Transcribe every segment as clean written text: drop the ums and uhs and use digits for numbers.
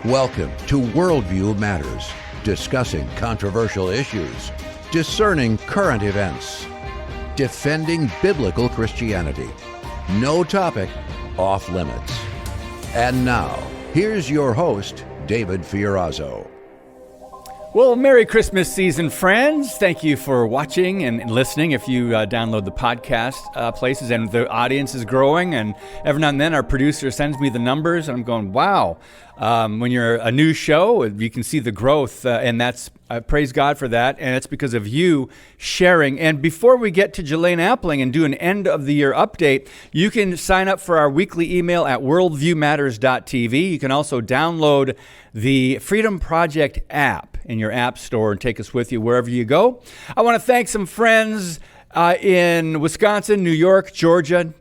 Welcome to Worldview Matters, discussing controversial issues, discerning current events, defending biblical Christianity. No topic off limits. And now, here's your host, David Fiorazo. Well, Merry Christmas season, friends. Thank you for watching and listening. If you download the podcast places, and the audience is growing, and every now and then our producer sends me the numbers, and I'm going, wow. When you're a new show, you can see the growth, and that's praise God for that, and it's because of you sharing. And before we get to Jelaine Appling and do an end of the year update, you can sign up for our weekly email at worldviewmatters.tv. You can also download the Freedom Project app in your app store and take us with you wherever you go. I want to thank some friends in Wisconsin, New York, Georgia,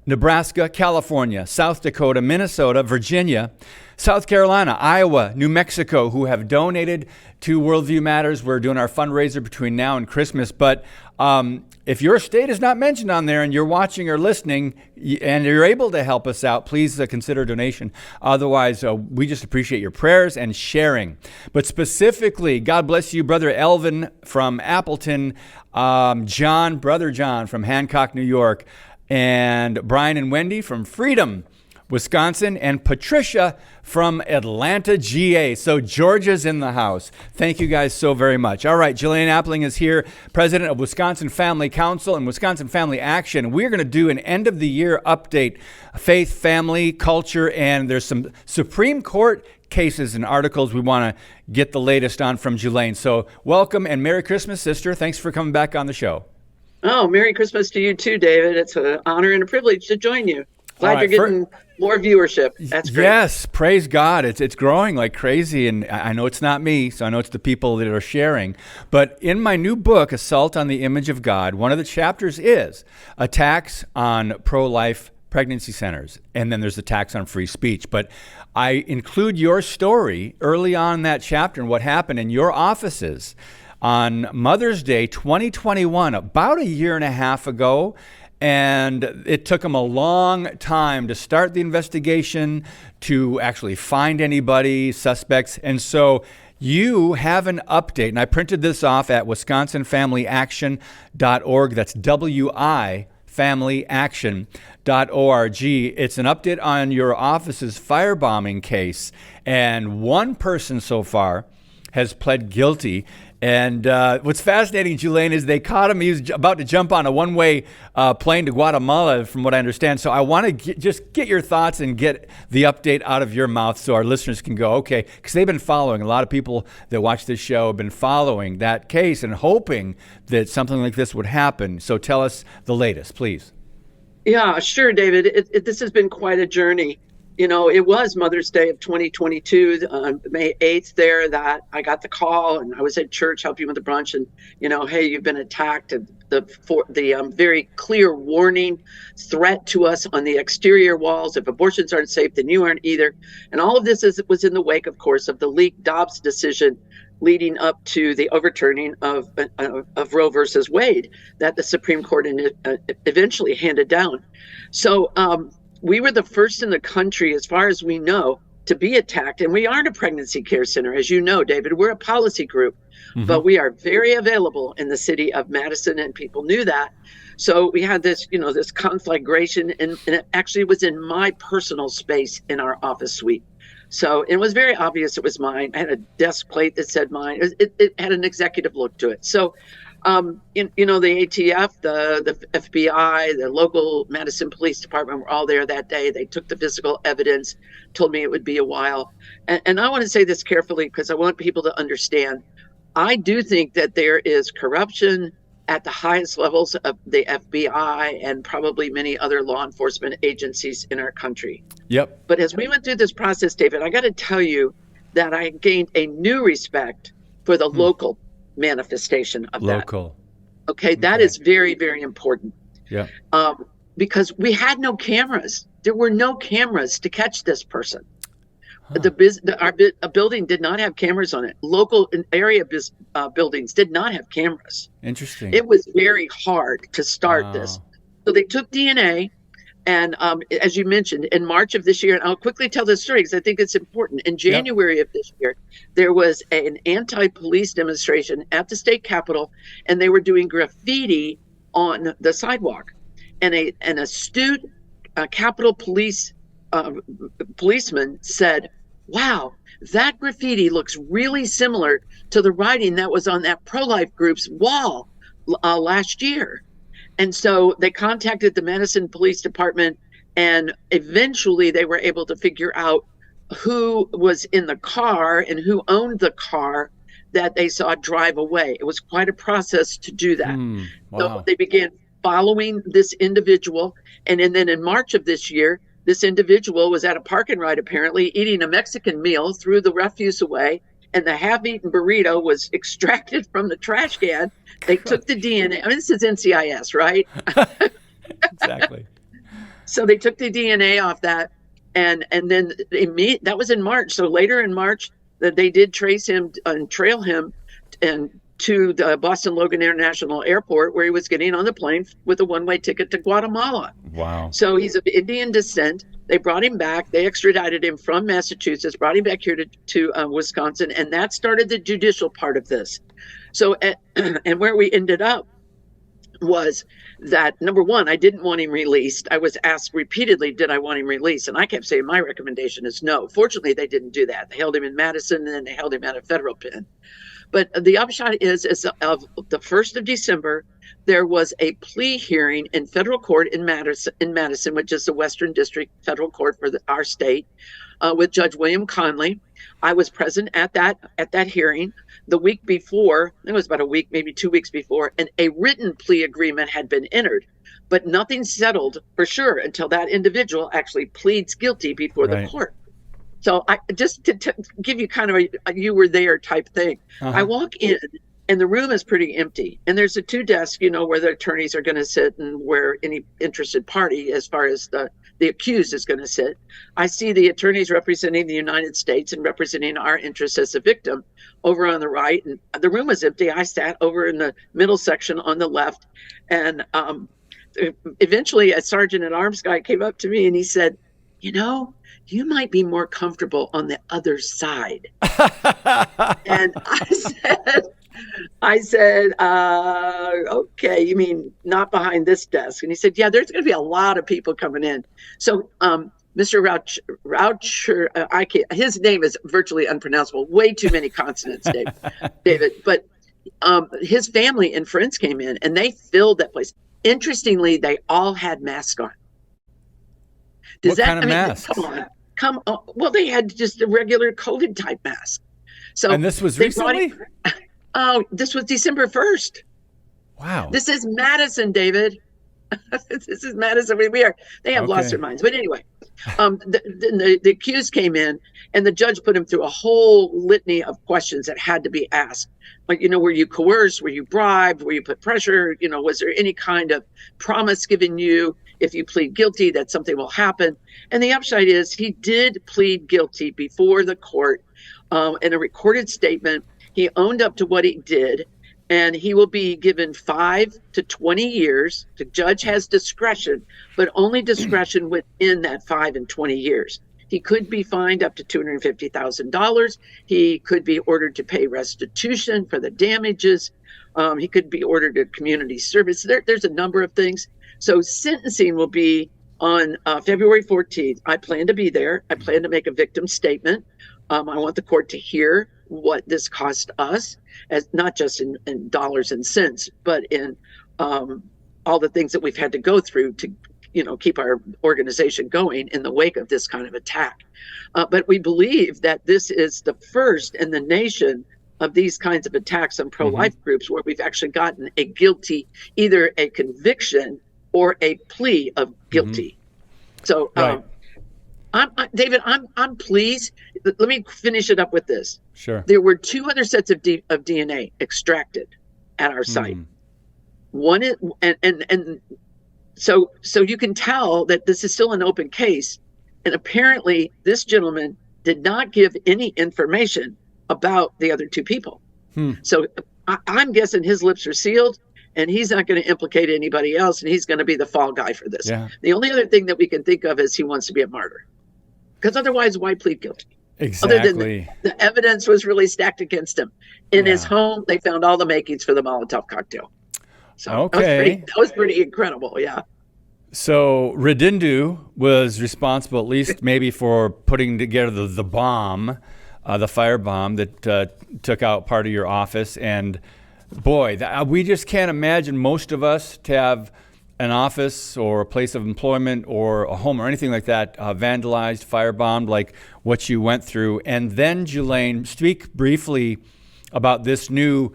Nebraska, California, South Dakota, Minnesota, Virginia, South Carolina, Iowa, New Mexico, who have donated to Worldview Matters. We're doing our fundraiser between now and Christmas. But if your state is not mentioned on there and you're watching or listening and you're able to help us out, please consider a donation. Otherwise, we just appreciate your prayers and sharing. But specifically, God bless you, Brother Elvin from Appleton, Brother John from Hancock, New York, and Brian and Wendy from Freedom, Wisconsin, and Patricia from Atlanta, GA. So Georgia's in the house. Thank you guys so very much. All right, Jelaine Appling is here, president of Wisconsin Family Council and Wisconsin Family Action. We're going to do an end of the year update, faith, family, culture, and there's some Supreme Court cases and articles we want to get the latest on from Jelaine. So welcome and Merry Christmas, sister. Thanks for coming back on the show. Oh, Merry Christmas to you too, David. It's an honor and a privilege to join you. Glad you're getting more viewership. That's great. Yes, praise God. It's growing like crazy, and I know it's not me, so I know it's the people that are sharing. But in my new book, Assault on the Image of God, one of the chapters is attacks on pro-life pregnancy centers, and then there's attacks on free speech. But I include your story early on in that chapter and what happened in your offices on Mother's Day 2021, about a year and a half ago. And it took them a long time to start the investigation, to actually find anybody, suspects. And so you have an update, and I printed this off at wisconsinfamilyaction.org. That's WI familyaction.org. It's an update on your office's firebombing case. And one person so far has pled guilty. And what's fascinating, Jelaine, is they caught him. He was about to jump on a one-way plane to Guatemala, from what I understand. So I want to just get your thoughts and get the update out of your mouth so our listeners can go, okay, because they've been following. A lot of people that watch this show have been following that case and hoping that something like this would happen. So tell us the latest, please. Yeah, sure, David. This has been quite a journey. You know, it was Mother's Day of 2022, May 8th there, that I got the call, and I was at church helping with the brunch, and, you know, hey, you've been attacked. The very clear warning, threat to us on the exterior walls. If abortions aren't safe, then you aren't either. And all of this was in the wake, of course, of the leaked Dobbs decision leading up to the overturning of Roe versus Wade that the Supreme Court eventually handed down. So, we were the first in the country, as far as we know, to be attacked. And we aren't a pregnancy care center, as you know, David. We're a policy group, but we are very available in the city of Madison, and people knew that. So we had this, this conflagration, and it actually was in my personal space in our office suite. So it was very obvious it was mine. I had a desk plate that said mine. It had an executive look to it. So the ATF, the FBI, the local Madison Police Department were all there that day. They took the physical evidence, told me it would be a while. And I want to say this carefully because I want people to understand. I do think that there is corruption at the highest levels of the FBI and probably many other law enforcement agencies in our country. Yep. But as we went through this process, David, I got to tell you that I gained a new respect for the local manifestation of that. Okay, that is very, very important. Yeah. Because we had no cameras. There were no cameras to catch this person. Our building did not have cameras on it. Local area buildings did not have cameras. Interesting. It was very hard to start this. So they took DNA. And as you mentioned, in March of this year, and I'll quickly tell this story because I think it's important. In January of this year, there was an anti-police demonstration at the state capitol, and they were doing graffiti on the sidewalk. And an astute Capitol Police policeman said, "Wow, that graffiti looks really similar to the writing that was on that pro-life group's wall last year." And so they contacted the Madison Police Department, and eventually they were able to figure out who was in the car and who owned the car that they saw drive away. It was quite a process to do that. Wow. So they began following this individual. And then in March of this year, this individual was at a park and ride, apparently eating a Mexican meal, threw the refuse away, and the half-eaten burrito was extracted from the trash can. They took the DNA. I mean, this is NCIS, right? Exactly. So they took the DNA off that, and then that was in March. So later in March, that they did trace him and trail him and to the Boston Logan International Airport, where he was getting on the plane with a one-way ticket to Guatemala. Wow. So he's of Indian descent. They brought him back. They extradited him from Massachusetts, brought him back here to Wisconsin, and that started the judicial part of this. So, and where we ended up was that, number one, I didn't want him released. I was asked repeatedly, did I want him released? And I kept saying my recommendation is no. Fortunately, they didn't do that. They held him in Madison, and then they held him at a federal pen. But the upshot is of the 1st of December, there was a plea hearing in federal court in Madison, which is the Western District Federal Court for our state, with Judge William Conley. I was present at that hearing. The week before, it was about a week, maybe 2 weeks before, and a written plea agreement had been entered, but nothing settled for sure until that individual actually pleads guilty before the court. So I just to give you kind of a you were there type thing. I walk in and the room is pretty empty. And there's a 2 desks, where the attorneys are going to sit and where any interested party, as far as the accused, is going to sit. I see the attorneys representing the United States and representing our interests as a victim over on the right. And the room was empty. I sat over in the middle section on the left. And eventually a sergeant at arms guy came up to me and he said, you might be more comfortable on the other side. And I said, okay, you mean not behind this desk? And he said, yeah, there's going to be a lot of people coming in. So Mr. Raucher, his name is virtually unpronounceable, way too many consonants, David. But his family and friends came in and they filled that place. Interestingly, they all had masks on. What kind of masks? Come on. Well, they had just a regular COVID type mask. So, and this was recently? This was December 1st. Wow. This is Madison, David. This is Madison. They have lost their minds. But anyway, the accused came in and the judge put him through a whole litany of questions that had to be asked. Like, were you coerced? Were you bribed? Were you put pressure? Was there any kind of promise given you if you plead guilty that something will happen? And the upshot is he did plead guilty before the court in a recorded statement. He owned up to what he did, and he will be given 5 to 20 years. The judge has discretion, but only discretion within that 5 and 20 years. He could be fined up to $250,000. He could be ordered to pay restitution for the damages. He could be ordered to community service. There's a number of things. So sentencing will be on February 14th. I plan to be there. I plan to make a victim statement. I want the court to hear what this cost us, as not just in dollars and cents, but in all the things that we've had to go through to keep our organization going in the wake of this kind of attack. But we believe that this is the first in the nation of these kinds of attacks on pro-life groups where we've actually gotten a guilty, either a conviction or a plea of guilty. So, David, I'm pleased. Let me finish it up with this. Sure. There were 2 other sets of DNA extracted at our site. One is, and so you can tell that this is still an open case. And apparently this gentleman did not give any information about the other 2 people. So I'm guessing his lips are sealed. and he's not going to implicate anybody else, and he's going to be the fall guy for this. Yeah. The only other thing that we can think of is he wants to be a martyr, because otherwise, why plead guilty? Exactly. Other than the evidence was really stacked against him. In his home, they found all the makings for the Molotov cocktail. So that was pretty incredible. Yeah. So Redindu was responsible, at least maybe, for putting together the bomb, the firebomb that took out part of your office. And boy, we just can't imagine, most of us, to have an office or a place of employment or a home or anything like that vandalized, firebombed, like what you went through. And then, Jelaine, speak briefly about this new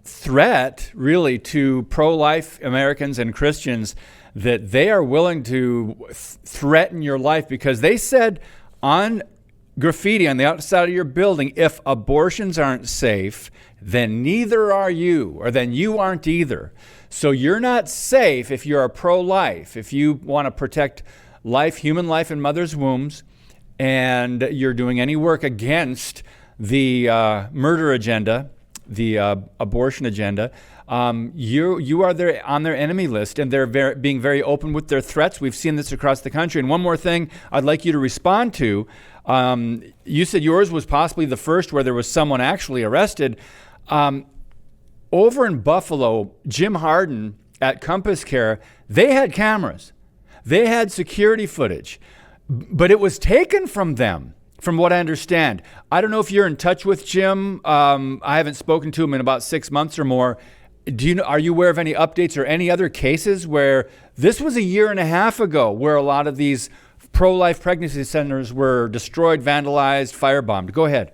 threat, really, to pro-life Americans and Christians, that they are willing to threaten your life because they said on graffiti on the outside of your building, if abortions aren't safe, then neither are you, or then you aren't either. So you're not safe if you're a pro-life, if you want to protect life, human life in mother's wombs, and you're doing any work against the murder agenda, the abortion agenda, you are on their enemy list, and they're being very open with their threats. We've seen this across the country. And one more thing I'd like you to respond to. You said yours was possibly the first where there was someone actually arrested. Over in Buffalo, Jim Harden at Compass Care, they had cameras. They had security footage, but it was taken from them, from what I understand. I don't know if you're in touch with Jim. I haven't spoken to him in about 6 months or more. Are you aware of any updates or any other cases where this was a year and a half ago, where a lot of these pro-life pregnancy centers were destroyed, vandalized, firebombed? Go ahead.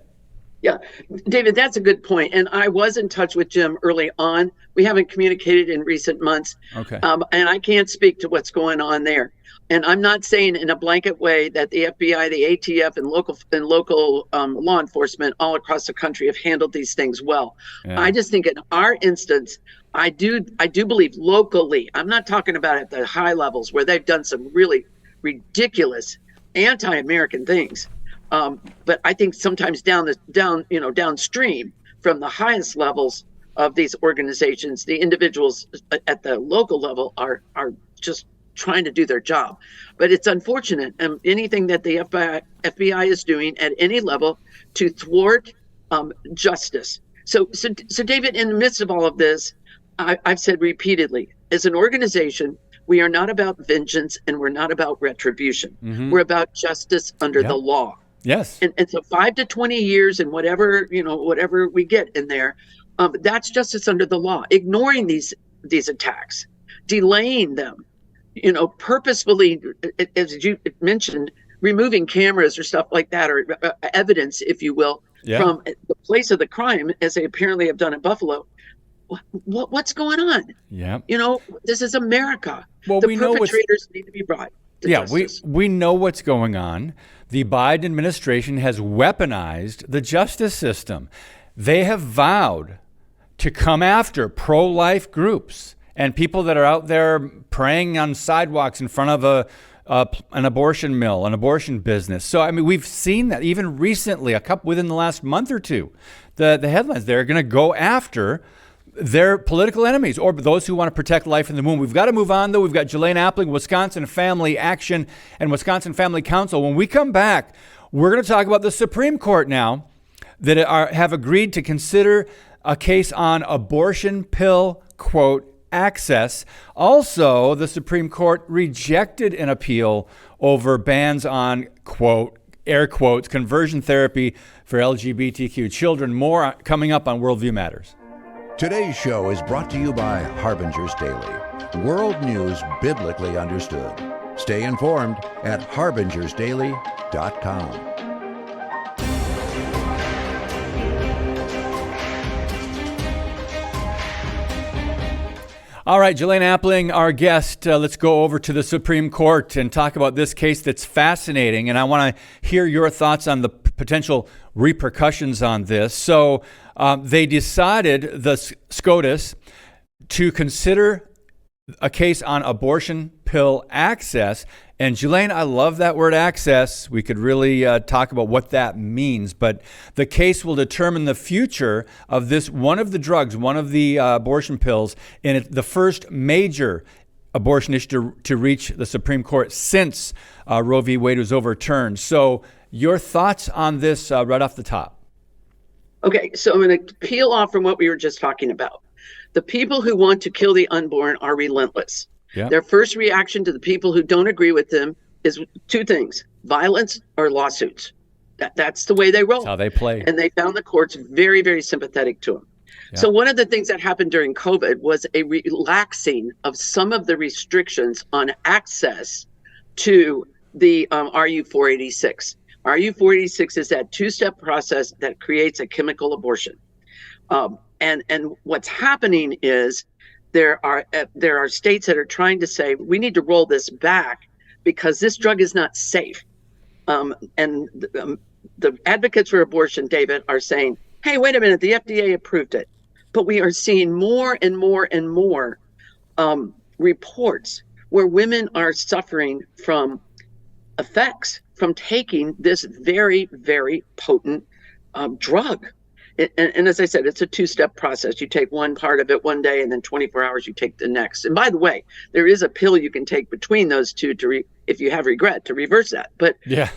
Yeah, David, that's a good point. And I was in touch with Jim early on. We haven't communicated in recent months. Okay. And I can't speak to what's going on there. And I'm not saying in a blanket way that the FBI, the ATF, and local law enforcement all across the country have handled these things well. Yeah. I just think in our instance, I do believe locally. I'm not talking about at the high levels where they've done some really ridiculous anti-American things. But I think sometimes downstream from the highest levels of these organizations, the individuals at the local level are just trying to do their job. But it's unfortunate, anything that the FBI is doing at any level to thwart justice. So David, in the midst of all of this, I've said repeatedly, as an organization, we are not about vengeance and we're not about retribution. Mm-hmm. We're about justice under the law. Yes. And so 5 to 20 years and whatever we get in there, that's justice under the law. Ignoring these attacks, delaying them, purposefully, as you mentioned, removing cameras or stuff like that, or evidence, if you will, from the place of the crime, as they apparently have done in Buffalo. What's going on? Yeah. This is America. Well, the perpetrators need to be brought to justice. we know what's going on. The Biden administration has weaponized the justice system. They have vowed to come after pro-life groups and people that are out there praying on sidewalks in front of an abortion mill, an abortion business. So, we've seen that even recently, within the last month or two, the headlines, they're going to go after their political enemies or those who want to protect life in the womb. We've got to move on, though. We've got Jelaine Appling, Wisconsin Family Action and Wisconsin Family Council. When we come back, we're going to talk about the Supreme Court now that have agreed to consider a case on abortion pill, quote, access. Also, the Supreme Court rejected an appeal over bans on, quote, air quotes, conversion therapy for LGBTQ children. More coming up on Worldview Matters. Today's show is brought to you by Harbinger's Daily, world news biblically understood. Stay informed at harbingersdaily.com. All right, Jelaine Appling, our guest. Let's go over to the Supreme Court and talk about this case that's fascinating. And I want to hear your thoughts on the potential repercussions on this. So they decided, the Scotus, to consider a case on abortion pill access. And Jelaine, I love that word access. We could really talk about what that means. But the case will determine the future of this, one of the drugs, one of the abortion pills, and the first major abortion issue to reach the Supreme Court since Roe v. Wade was overturned. So your thoughts on this right off the top? Okay, so I'm going to peel off from what we were just talking about. The people who want to kill the unborn are relentless. Yep. Their first reaction to the people who don't agree with them is two things: violence or lawsuits. That's the way they roll. That's how they play. And they found the courts very, very sympathetic to them. Yep. So one of the things that happened during COVID was a relaxing of some of the restrictions on access to the RU-486. RU-486 is that two-step process that creates a chemical abortion. And what's happening is there are states that are trying to say we need to roll this back because this drug is not safe. And the advocates for abortion, David, are saying, hey, wait a minute, the FDA approved it. But we are seeing more and more and more reports where women are suffering from effects from taking this very, very potent drug. And as I said, it's a two-step process. You take one part of it one day, and then 24 hours you take the next. And by the way, there is a pill you can take between those two if you have regret, to reverse that. But yeah,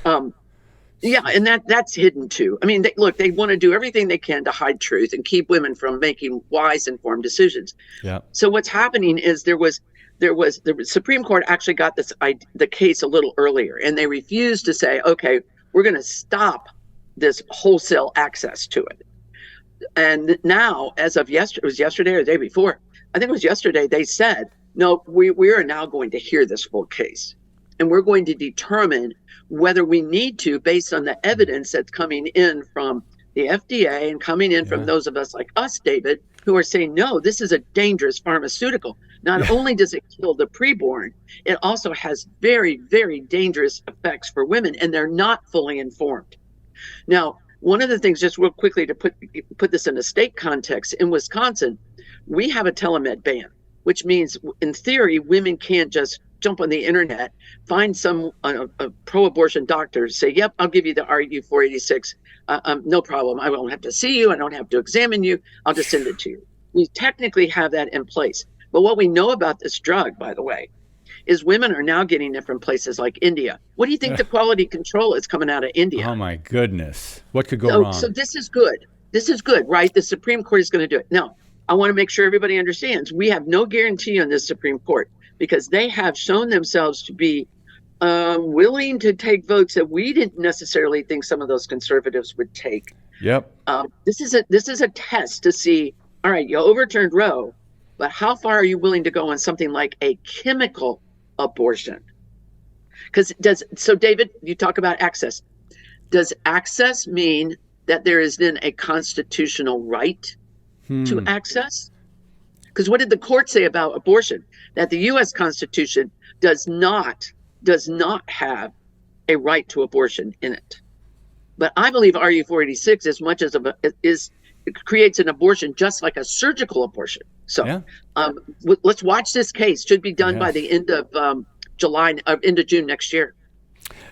and that's hidden too. I mean, they want to do everything they can to hide truth and keep women from making wise, informed decisions. Yeah. So what's happening is the Supreme Court actually got the case a little earlier, and they refused to say, okay, we're going to stop this wholesale access to it. And now, as of yesterday, it was yesterday or the day before, I think it was yesterday, they said, no, we are now going to hear this full case. And we're going to determine whether we need to, based on the evidence that's coming in from the FDA and coming in from those of us like us, David, who are saying, no, this is a dangerous pharmaceutical. Not only does it kill the preborn, it also has very, very dangerous effects for women, and they're not fully informed. Now, one of the things, just real quickly to put this in a state context, in Wisconsin, we have a telemed ban, which means in theory, women can't just jump on the internet, find some a pro-abortion doctor, say, yep, I'll give you the RU-486. No problem. I won't have to see you. I don't have to examine you. I'll just send it to you. We technically have that in place. But what we know about this drug, by the way, is women are now getting it from places like India. What do you think the quality control is coming out of India? Oh, my goodness. What could go wrong? So this is good. This is good, right? The Supreme Court is going to do it. Now, I want to make sure everybody understands we have no guarantee on this Supreme Court because they have shown themselves to be willing to take votes that we didn't necessarily think some of those conservatives would take. Yep. This is a test to see, all right, you overturned Roe, but how far are you willing to go on something like a chemical abortion? So David, you talk about access. Does access mean that there is then a constitutional right to access? Because what did the court say about abortion? That the U.S. Constitution does not have a right to abortion in it. But I believe RU-486, as much as it creates an abortion just like a surgical abortion. So let's watch this case. Should be done by the end of end of June next year.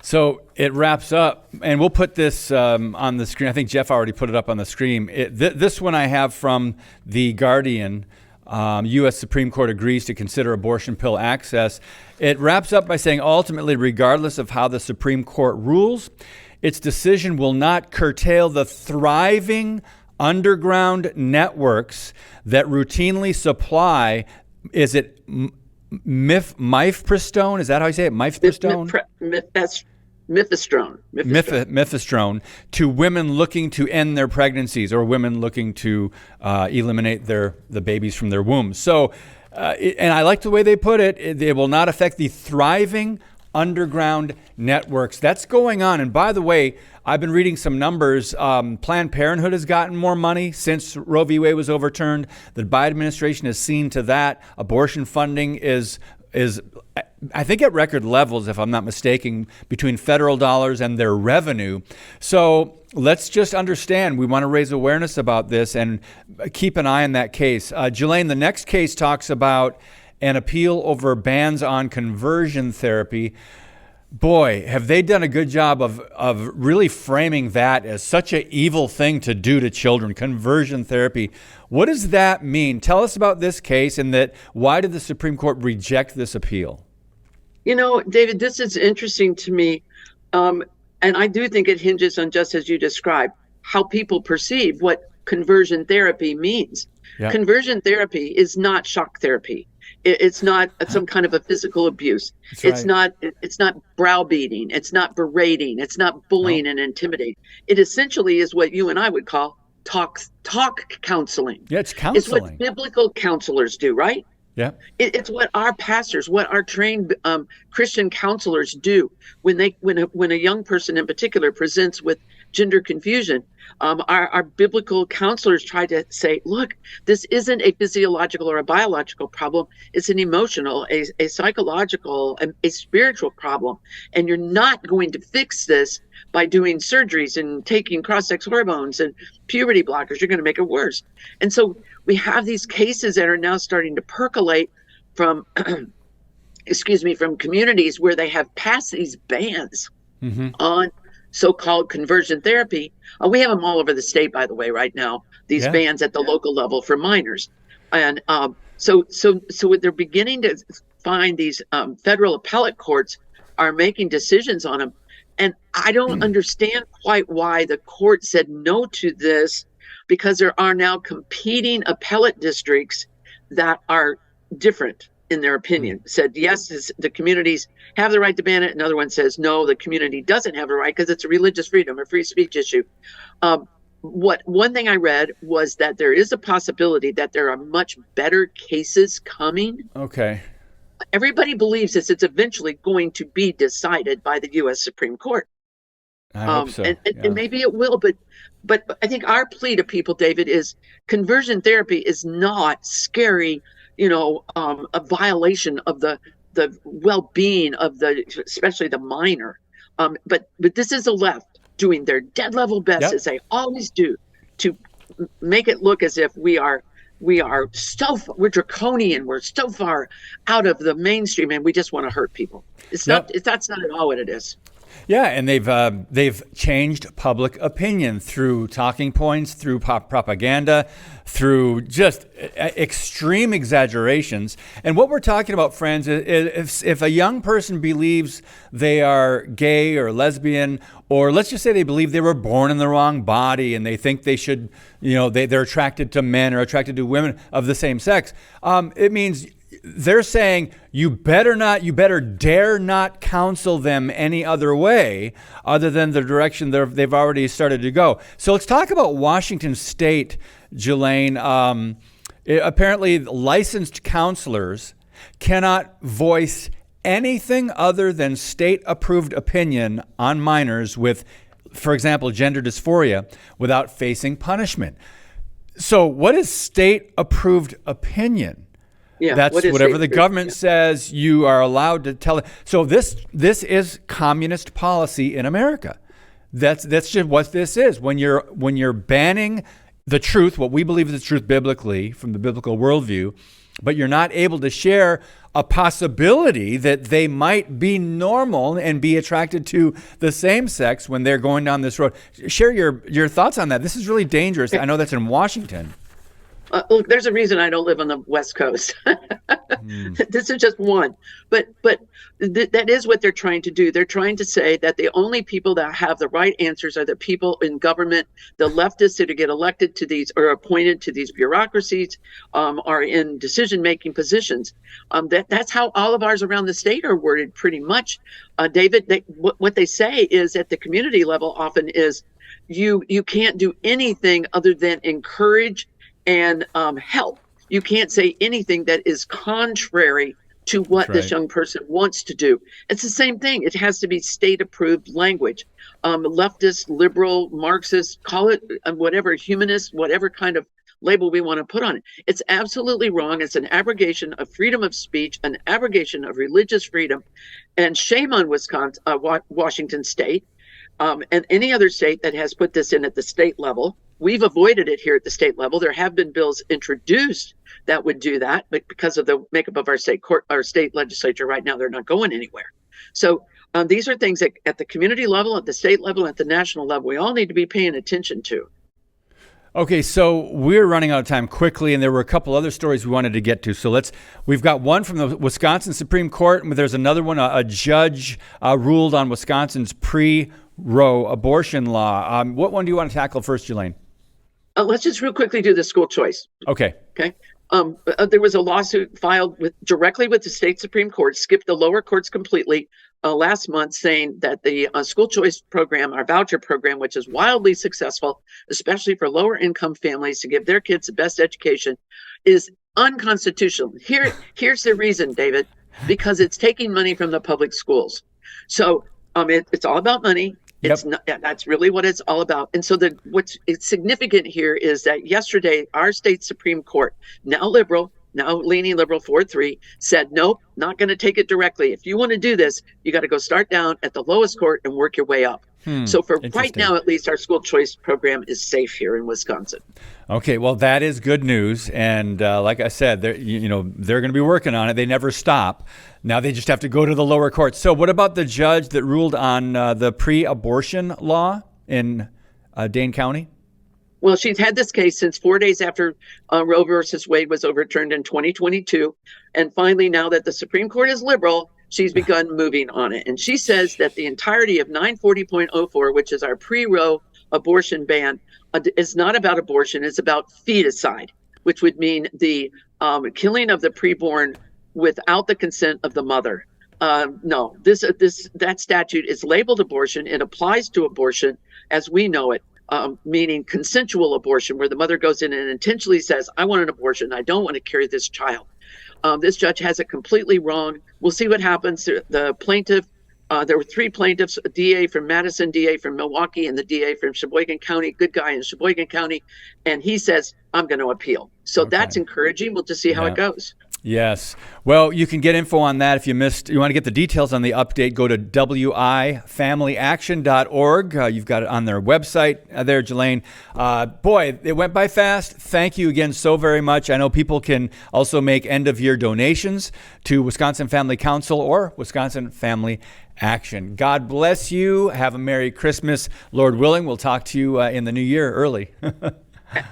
So it wraps up, and we'll put this on the screen. I think Jeff already put it up on the screen. This one I have from The Guardian. U.S. Supreme Court agrees to consider abortion pill access. It wraps up by saying, ultimately, regardless of how the Supreme Court rules, its decision will not curtail the thriving underground networks that routinely supply, is it mifepristone? Is that how you say it? Mifepristone? Mifepristone to women looking to end their pregnancies or women looking to eliminate the babies from their wombs. So, and I like the way they put it. It will not affect the thriving underground networks. That's going on. And by the way, I've been reading some numbers. Planned Parenthood has gotten more money since Roe v. Wade was overturned. The Biden administration has seen to that. Abortion funding is I think at record levels, if I'm not mistaken, between federal dollars and their revenue. So let's just understand, we want to raise awareness about this and keep an eye on that case. Jelaine, the next case talks about and appeal over bans on conversion therapy. Boy, have they done a good job of really framing that as such an evil thing to do to children, conversion therapy. What does that mean? Tell us about this case and why did the Supreme Court reject this appeal? David, this is interesting to me. And I do think it hinges on, just as you described, how people perceive what conversion therapy means. Yeah. Conversion therapy is not shock therapy. It's not some kind of a physical abuse. It's not browbeating. It's not berating. It's not bullying and intimidating. It essentially is what you and I would call talk counseling. Yeah, it's counseling. It's what biblical counselors do, right? Yeah. It's what our pastors, what our trained Christian counselors do when a young person in particular presents with gender confusion. Our biblical counselors try to say, look, this isn't a physiological or a biological problem. It's an emotional, a psychological, a spiritual problem. And you're not going to fix this by doing surgeries and taking cross-sex hormones and puberty blockers. You're going to make it worse. And so we have these cases that are now starting to percolate from, from communities where they have passed these bans on so-called conversion therapy. We have them all over the state, by the way, right now, these bans at the local level for minors. And so they're beginning to find these federal appellate courts are making decisions on them. And I don't understand quite why the court said no to this, because there are now competing appellate districts that are different in their opinion. Said yes, the communities have the right to ban it. Another one says no, the community doesn't have a right because it's a religious freedom, a free speech issue. One thing I read was that there is a possibility that there are much better cases coming. Okay. Everybody believes this. It's eventually going to be decided by the U.S. Supreme Court. I hope so. And maybe it will, but I think our plea to people, David, is conversion therapy is not scary, a violation of the well-being of especially the minor. But this is the left doing their dead level best, as they always do, to make it look as if we're draconian, we're so far out of the mainstream, and we just want to hurt people. That's not at all what it is. Yeah, and they've changed public opinion through talking points, through propaganda, through just extreme exaggerations. And what we're talking about, friends, is if a young person believes they are gay or lesbian, or let's just say they believe they were born in the wrong body and they think they should, they're attracted to men or attracted to women of the same sex, it means they're saying you better dare not counsel them any other way other than the direction they've already started to go. So let's talk about Washington State, Jelaine. Apparently licensed counselors cannot voice anything other than state-approved opinion on minors with, for example, gender dysphoria without facing punishment. So what is state-approved opinion? Yeah, that's whatever the government says you are allowed to tell it. So this is communist policy in America. That's just what this is. When you're banning the truth, what we believe is the truth biblically from the biblical worldview, but you're not able to share a possibility that they might be normal and be attracted to the same sex when they're going down this road. Share your thoughts on that. This is really dangerous. I know that's in Washington. Look, there's a reason I don't live on the West Coast. This is just one. But that is what they're trying to do. They're trying to say that the only people that have the right answers are the people in government, the leftists that get elected to these or appointed to these bureaucracies, are in decision-making positions. That's how all of ours around the state are worded pretty much. David, what they say is at the community level often is you can't do anything other than encourage and help. You can't say anything that is contrary to what this young person wants to do. It's the same thing. It has to be state-approved language. Leftist, liberal, Marxist, call it whatever, humanist, whatever kind of label we want to put on it. It's absolutely wrong. It's an abrogation of freedom of speech, an abrogation of religious freedom, and shame on Washington State, and any other state that has put this in at the state level. We've avoided it here at the state level. There have been bills introduced that would do that, but because of the makeup of our state legislature right now, they're not going anywhere. So these are things that at the community level, at the state level, at the national level, we all need to be paying attention to. Okay, so we're running out of time quickly, and there were a couple other stories we wanted to get to. So we've got one from the Wisconsin Supreme Court, and there's another one. A judge ruled on Wisconsin's pre-Roe abortion law. What one do you want to tackle first, Jelaine? Let's just real quickly do the school choice. Okay. There was a lawsuit filed directly with the state Supreme Court, skipped the lower courts completely last month, saying that the school choice program, our voucher program, which is wildly successful, especially for lower income families to give their kids the best education, is unconstitutional. Here's the reason, David, because it's taking money from the public schools. So it's all about money. It's not, that's really what it's all about. And so what's significant here is that yesterday, our state Supreme Court, now liberal, now leaning liberal 4-3, said, nope, not going to take it directly. If you want to do this, you got to go start down at the lowest court and work your way up. So for right now, at least, our school choice program is safe here in Wisconsin. Okay, well, that is good news. And like I said, they're going to be working on it. They never stop. Now they just have to go to the lower courts. So what about the judge that ruled on the pre-abortion law in Dane County? Well, she's had this case since 4 days after Roe versus Wade was overturned in 2022. And finally, now that the Supreme Court is liberal, she's begun moving on it. And she says that the entirety of 940.04, which is our pre-Roe abortion ban, is not about abortion. It's about feticide, which would mean the killing of the preborn without the consent of the mother. No, that statute is labeled abortion. It applies to abortion as we know it. Meaning consensual abortion, where the mother goes in and intentionally says, I want an abortion. I don't want to carry this child. This judge has it completely wrong. We'll see what happens. The plaintiff, there were 3 plaintiffs, a DA from Madison, DA from Milwaukee, and the DA from Sheboygan County, good guy in Sheboygan County. And he says, I'm going to appeal. So that's encouraging. We'll just see how it goes. Yes. Well, you can get info on that if you want to get the details on the update. Go to wifamilyaction.org. You've got it on their website there, Jelaine. Boy, it went by fast. Thank you again so very much. I know people can also make end-of-year donations to Wisconsin Family Council or Wisconsin Family Action. God bless you. Have a Merry Christmas. Lord willing, we'll talk to you in the new year early.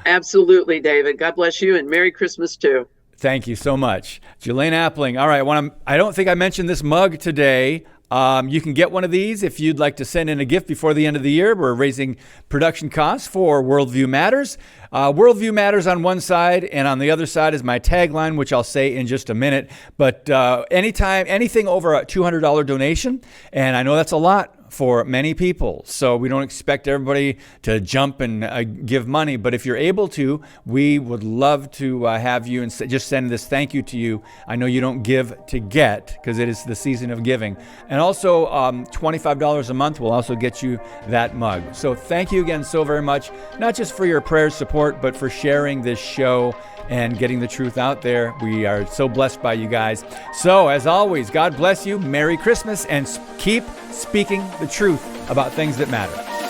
Absolutely, David. God bless you and Merry Christmas too. Thank you so much. Jelaine Appling. All right, I don't think I mentioned this mug today. You can get one of these if you'd like to send in a gift before the end of the year. We're raising production costs for Worldview Matters. Worldview Matters on one side, and on the other side is my tagline, which I'll say in just a minute. But anything over a $200 donation, and I know that's a lot for many people, so we don't expect everybody to jump and give money, but if you're able to, we would love to have you and just send this thank you to you. I know you don't give to get, because it is the season of giving. And also $25 a month will also get you that mug. So thank you again so very much, not just for your prayer support, but for sharing this show and getting the truth out there. We are so blessed by you guys. So as always, God bless you, Merry Christmas, and keep speaking the truth about things that matter.